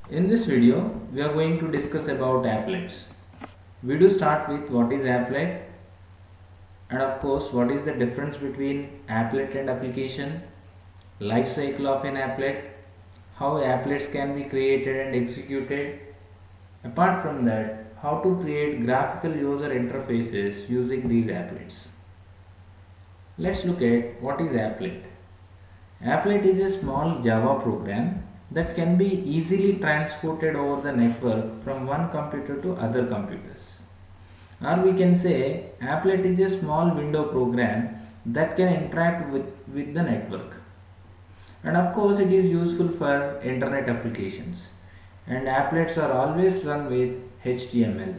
In this video, we are going to discuss about applets. We do start with what is applet and of course what is the difference between applet and application, life cycle of an applet, how applets can be created and executed. Apart from that, how to create graphical user interfaces using these applets. Let's look at what is applet. Applet is a small Java program that can be easily transported over the network from one computer to other computers. Or we can say applet is a small window program that can interact with the network. And of course it is useful for internet applications. And applets are always run with HTML.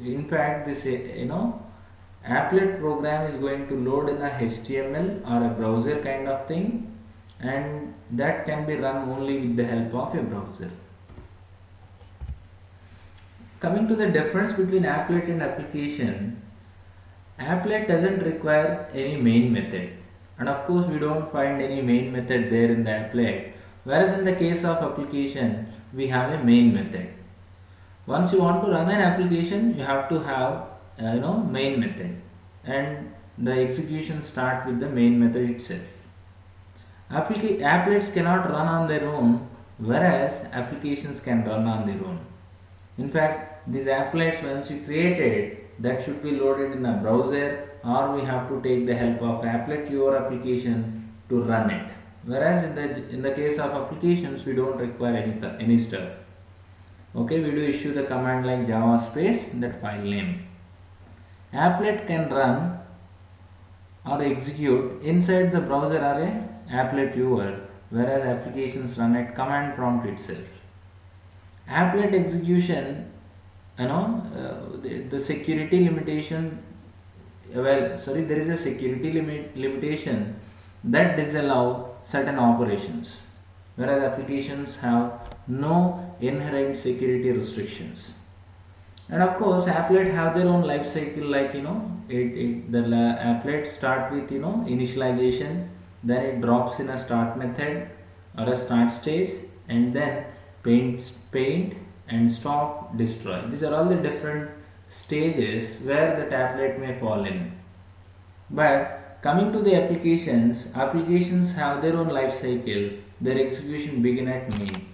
In fact, this applet program is going to load in a HTML or a browser kind of thing, and that can be run only with the help of a browser. Coming to the difference between applet and application, applet doesn't require any main method, and of course we don't find any main method there in the applet, whereas in the case of application we have a main method. Once you want to run an application, you have to have main method, and the execution start with the main method itself. Applets cannot run on their own, whereas applications can run on their own. In fact, these applets, once you create it, that should be loaded in a browser, or we have to take the help of applet your application to run it. Whereas in the case of applications, we don't require any stuff. Okay, we do issue the command like java space that file name. Applet can run or execute inside the browser or a applet viewer, whereas applications run at command prompt itself. Applet execution, the security limitation, there is a security limitation that disallow certain operations, whereas applications have no inherent security restrictions. And of course applet have their own life cycle, like the applet start with initialization, then it drops in a start method or a start stage, and then paint and stop destroy. These are all the different stages where the applet may fall in. But coming to the applications have their own life cycle. Their execution begin at main.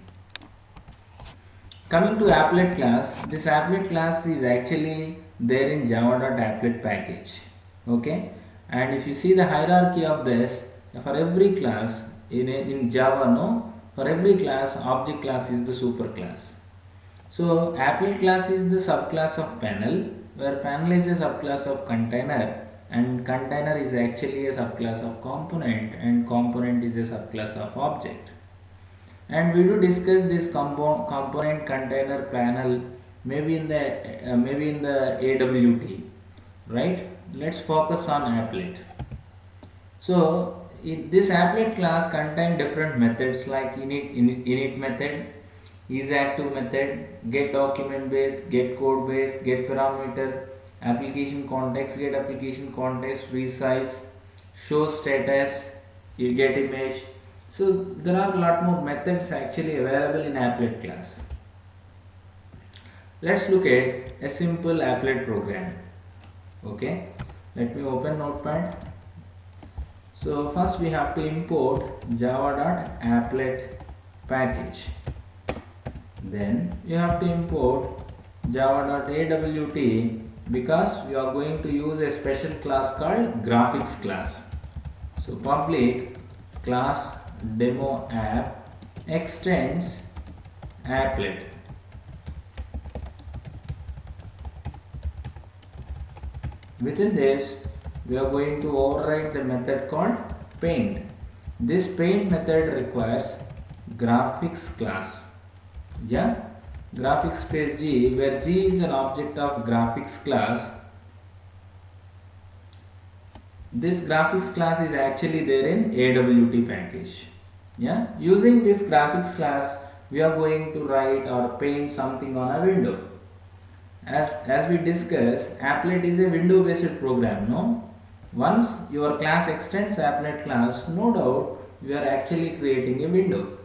Coming to applet class, this applet class is actually there in java.applet package. Okay, and if you see the hierarchy of this, for every class in Java, for every class, object class is the superclass. So applet class is the subclass of panel, where panel is a subclass of container, and container is actually a subclass of component, and component is a subclass of object. And we do discuss this component, container, panel maybe in the AWT, right? Let's focus on applet. So this applet class contain different methods like init method, isActive method, get document base, get code base, get parameter, application context, get application context, resize, show status, you get image. So there are a lot more methods actually available in applet class. Let's look at a simple applet program. Okay, let me open Notepad. So first we have to import java.applet package. Then you have to import java.awt, because we are going to use a special class called graphics class. So public class demo app extends applet. Within this, we are going to override the method called paint. This paint method requires graphics class. Yeah, graphics space G, where G is an object of graphics class. This graphics class is actually there in AWT package. Yeah, using this graphics class, we are going to write or paint something on a window. As we discussed, applet is a window based program, no? Once your class extends applet class, no doubt you are actually creating a window.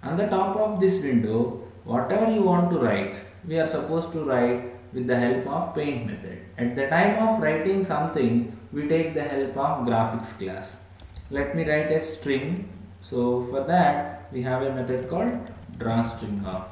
On the top of this window, whatever you want to write, we are supposed to write with the help of paint method. At the time of writing something, we take the help of graphics class. Let me write a string. So for that we have a method called drawString of.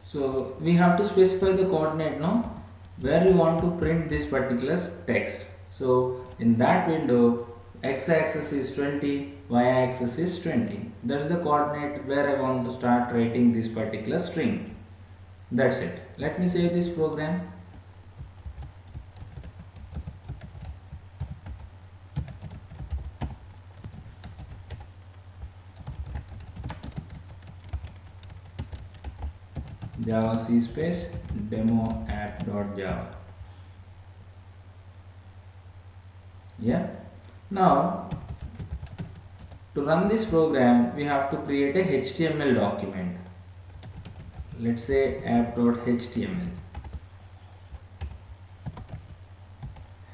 So we have to specify the coordinate now where you want to print this particular text. So in that window, x-axis is 20, y-axis is 20. That's the coordinate where I want to start writing this particular string. That's it. Let me save this program. Java C space demo app.java. Yeah. Now to run this program, we have to create a HTML document. Let's say app.html.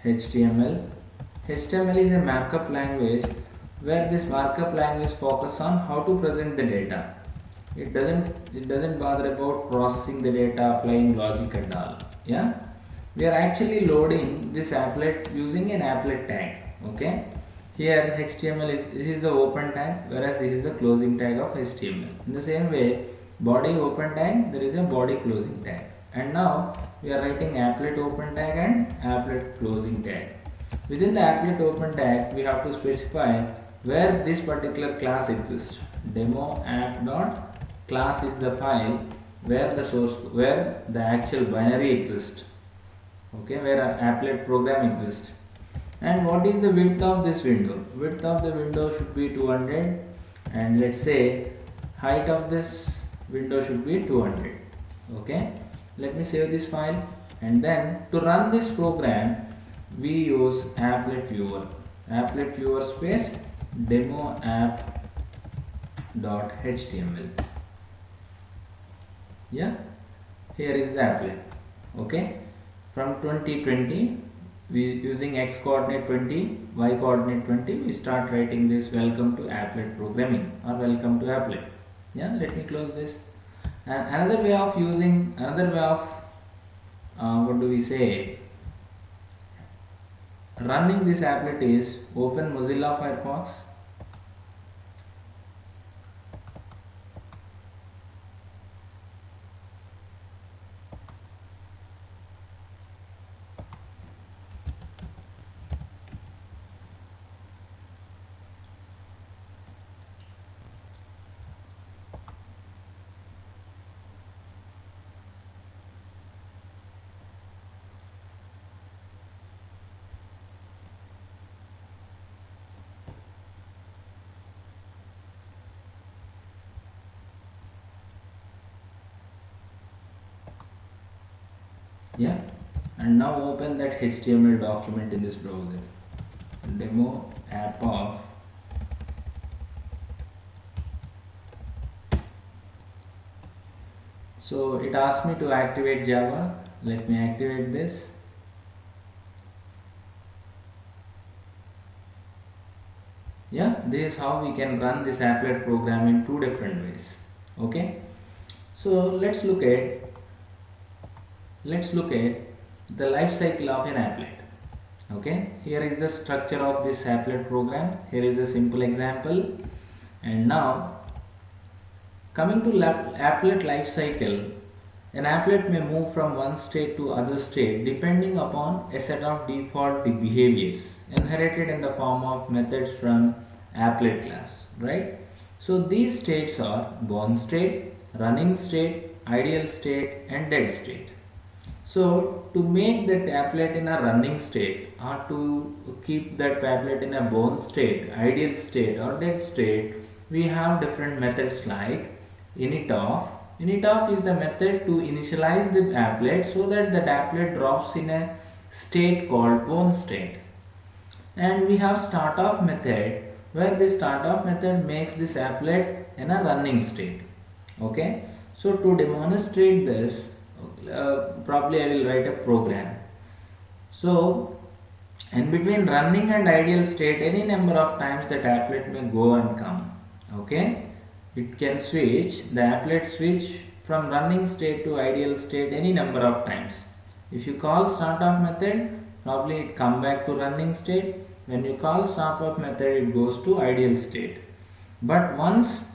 HTML is a markup language where this markup language focuses on how to present the data. It doesn't bother about processing the data, applying logic and all. Yeah, we are actually loading this applet using an applet tag. Okay, here HTML this is the open tag, whereas this is the closing tag of HTML. In the same way, body open tag, there is a body closing tag. And now we are writing applet open tag and applet closing tag. Within the applet open tag, we have to specify where this particular class exists. Demo app.class is the file where the actual binary exists. Okay, where an applet program exists. And what is the width of this window? Width of the window should be 200, and let's say height of this window should be 200. Okay, let me save this file, and then to run this program we use applet viewer space demo app.html. Yeah, here is the applet. Okay, from 2020 we using x coordinate 20, y coordinate 20, we start writing this welcome to applet programming or welcome to applet. Yeah, let me close this. And another way of what do we say, running this applet is open Mozilla Firefox. Yeah, and now open that HTML document in this browser. Demo app of so it asks me to activate Java. Let me activate this. Yeah, this is how we can run this applet program in two different ways. Okay, so let's look at the life cycle of an applet. Okay, here is the structure of this applet program. Here is a simple example. And now coming to applet life cycle, an applet may move from one state to other state depending upon a set of default behaviors inherited in the form of methods from applet class, right? So these states are born state, running state, ideal state and dead state. So to make that applet in a running state or to keep that applet in a born state, ideal state or dead state, we have different methods like initof. Initof is the method to initialize the applet so that the applet drops in a state called born state. And we have startof method where this startof method makes this applet in a running state. Okay, so to demonstrate this, probably I will write a program. So And between running and ideal state, any number of times that applet may go and come. Okay, it can switch, the applet switch from running state to ideal state any number of times. If you call start of method, probably it come back to running state. When you call stop of method, it goes to ideal state. But once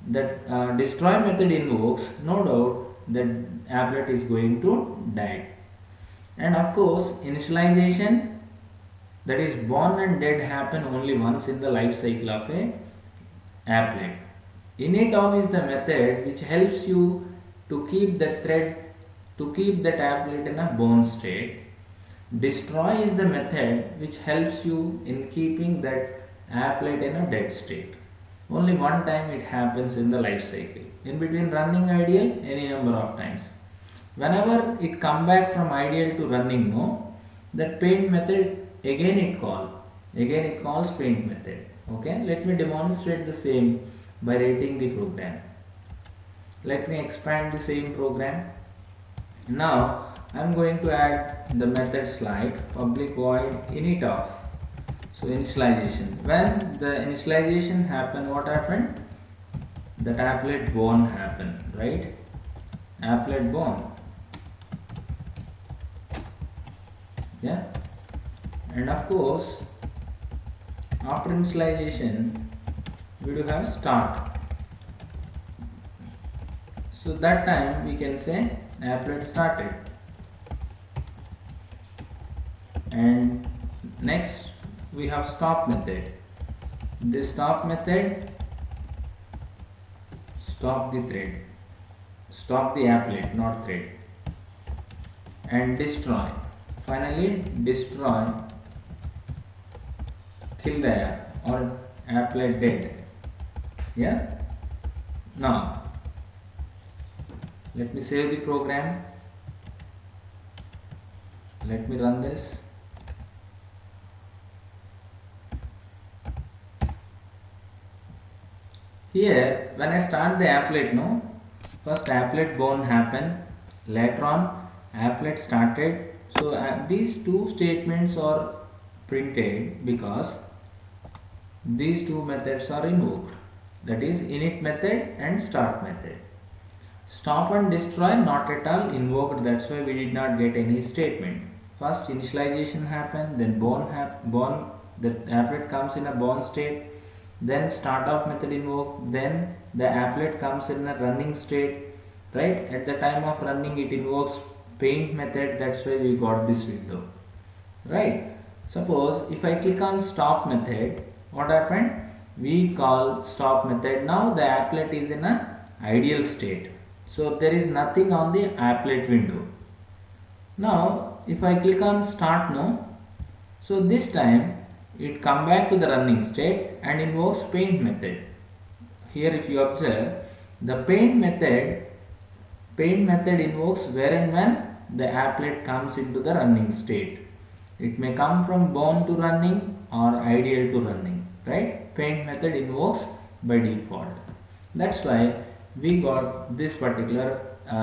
that destroy method invokes, no doubt that applet is going to die. And of course, initialization, that is born and dead, happen only once in the life cycle of a applet. Init-of is the method which helps you to keep that thread, to keep that applet in a born state. Destroy is the method which helps you in keeping that applet in a dead state. Only one time it happens in the life cycle. In between running ideal, any number of times. Whenever it come back from ideal to running, no, that paint method again it calls paint method. Okay, let me demonstrate the same by writing the program. Let me expand the same program. Now I am going to add the methods like public void init-of. So initialization. When the initialization happened, what happened? That applet born happened, right? Applet born. Yeah. And of course, after initialization, we do have start. So that time we can say applet started. And next we have stop method. This stop method stop the thread, stop the applet, not thread. And destroy, finally destroy, kill the app or applet dead. Yeah. Now let me save the program. Let me run this. Here when I start the applet, no, first applet born happened, later on applet started. So these two statements are printed because these two methods are invoked, that is init method and start method. Stop and destroy not at all invoked, that's why we did not get any statement. First initialization happened, then born the applet comes in a born state, then start of method invoked, then the applet comes in a running state, right? At the time of running it invokes paint method, that's why we got this window, right? Suppose if I click on stop method, what happened? We call stop method. Now the applet is in a ideal state, so there is nothing on the applet window. Now if I click on start now, so this time it come back to the running state and invokes paint method. Here if you observe, the paint method invokes where and when the applet comes into the running state. It may come from born to running or ideal to running, right? Paint method invokes by default. That's why we got this particular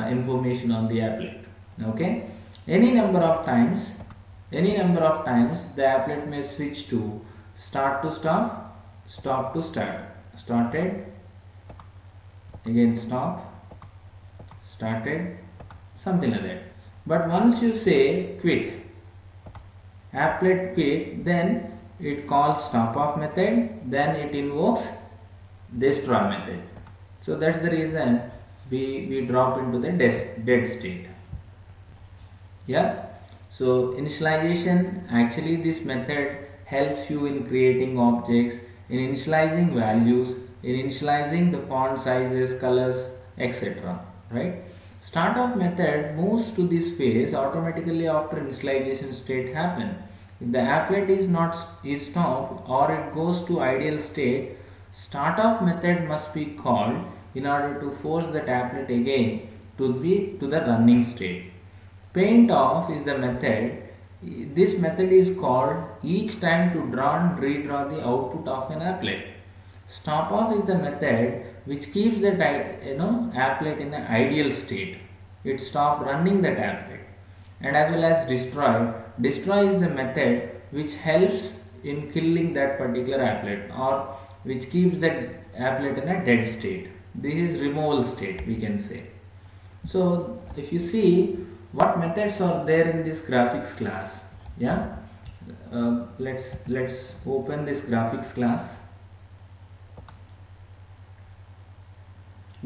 information on the applet. Okay, any number of times the applet may switch to start to stop, stop to start, started, again stop, started, something like that. But once you say quit, applet quit, then it calls stop off method, then it invokes destroy method. So that's the reason we drop into the dead state. Yeah. So initialization, actually this method helps you in creating objects, in initializing values, in initializing the font sizes, colors, etc. Right? Start of method moves to this phase automatically after initialization state happen. If the applet is stopped or it goes to ideal state, start of method must be called in order to force that applet again to the running state. Paint off is the method. This method is called each time to draw and redraw the output of an applet. Stop off is the method which keeps that applet in an ideal state. It stops running that applet. And as well as destroy. Destroy is the method which helps in killing that particular applet, or which keeps that applet in a dead state. This is removal state, we can say. So if you see what methods are there in this graphics class, yeah, let's open this graphics class.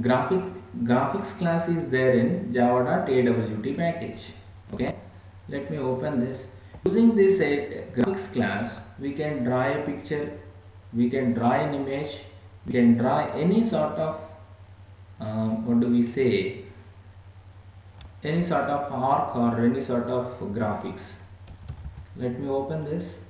Graphic Graphics class is there in java.awt package. Okay, let me open this. Using this graphics class, we can draw a picture, we can draw an image, we can draw any sort of what do we say, any sort of arc or any sort of graphics. Let me open this.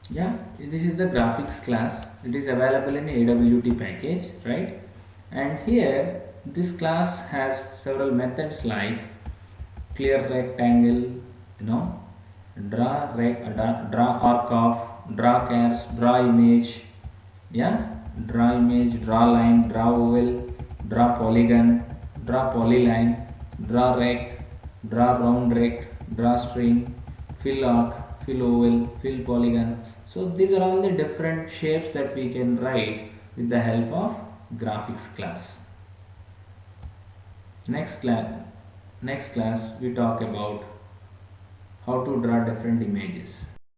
Yeah, this is the graphics class. It is available in AWT package, right? And here this class has several methods like clear rectangle, draw arc of, draw cars, draw image, yeah, draw image, draw line, draw oval, draw polygon, draw polyline, draw rect, draw round rect, draw string, fill arc, fill oval, fill polygon. So these are all the different shapes that we can write with the help of graphics class. Next class, next class we talk about how to draw different images.